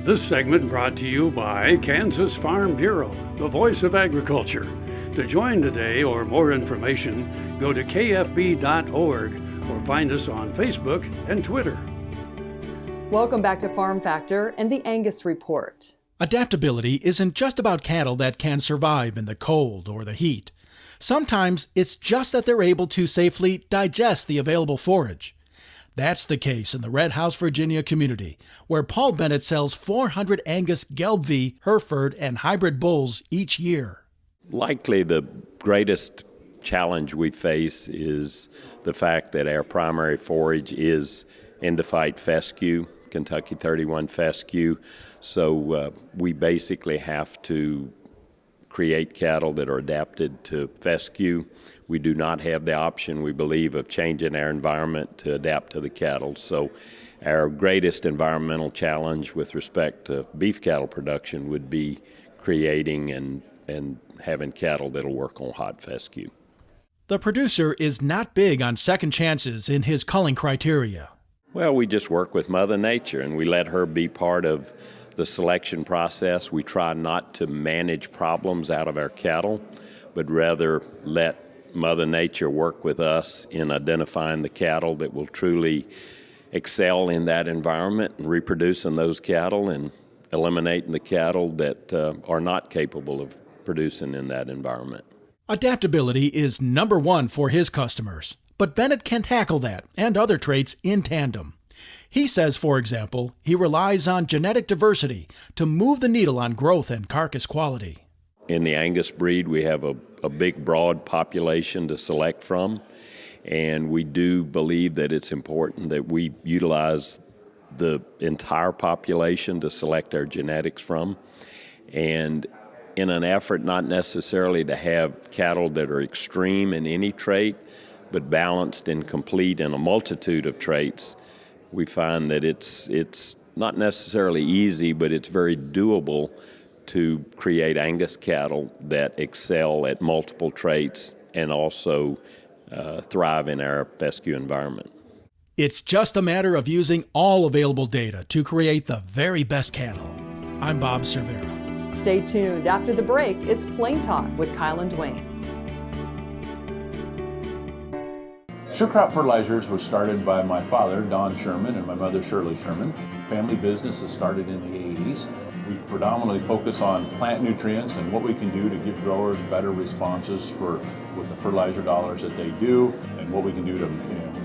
This segment brought to you by Kansas Farm Bureau, the voice of agriculture. To join today or more information, go to kfb.org or find us on Facebook and Twitter. Welcome back to Farm Factor and the Angus Report. Adaptability isn't just about cattle that can survive in the cold or the heat. Sometimes it's just that they're able to safely digest the available forage. That's the case in the Red House, Virginia community, where Paul Bennett sells 400 Angus, Gelbvieh, Hereford, and hybrid bulls each year. Likely the greatest challenge we face is the fact that our primary forage is endophyte fescue, Kentucky 31 fescue, so we basically have to create cattle that are adapted to fescue. We do not have the option, we believe, of changing our environment to adapt to the cattle. So our greatest environmental challenge with respect to beef cattle production would be creating and having cattle that'll work on hot fescue. The producer is not big on second chances in his culling criteria. Well, we just work with Mother Nature and we let her be part of the selection process. We try not to manage problems out of our cattle, but rather let Mother Nature work with us in identifying the cattle that will truly excel in that environment and reproducing those cattle and eliminating the cattle that are not capable of producing in that environment. Adaptability is number one for his customers, but Bennett can tackle that and other traits in tandem. He says, for example, he relies on genetic diversity to move the needle on growth and carcass quality. In the Angus breed, we have a big, broad population to select from, and we do believe that it's important that we utilize the entire population to select our genetics from. And in an effort not necessarily to have cattle that are extreme in any trait, but balanced and complete in a multitude of traits, we find that it's not necessarily easy, but it's very doable to create Angus cattle that excel at multiple traits and also thrive in our fescue environment. It's just a matter of using all available data to create the very best cattle. I'm Bob Cervera. Stay tuned. After the break, it's Plain Talk with Kyle and Dwayne. Sure Crop Fertilizers was started by my father, Don Sherman, and my mother, Shirley Sherman. Family business that started in the 80s. We predominantly focus on plant nutrients and what we can do to give growers better responses with the fertilizer dollars that they do, and what we can do to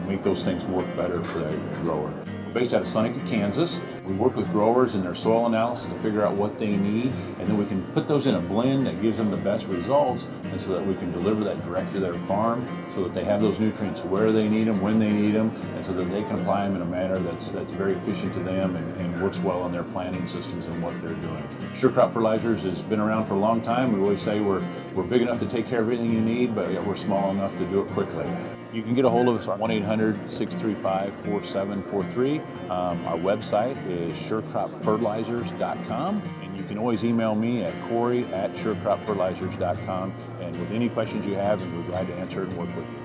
make those things work better for the grower. We're based out of Seneca, Kansas. We work with growers in their soil analysis to figure out what they need, and then we can put those in a blend that gives them the best results, and so that we can deliver that direct to their farm so that they have those nutrients where they need them, when they need them, and so that they can apply them in a manner that's very efficient to them and works well in their planting systems and what they're doing. Sure Crop Fertilizers has been around for a long time. We always say we're big enough to take care of everything you need, but we're small enough to do it quickly. You can get a hold of us at 1-800-635-4743. Our website is surecropfertilizers.com, and you can always email me at Corey@surecropfertilizers.com, and with any questions you have, we're glad to answer it and work with you.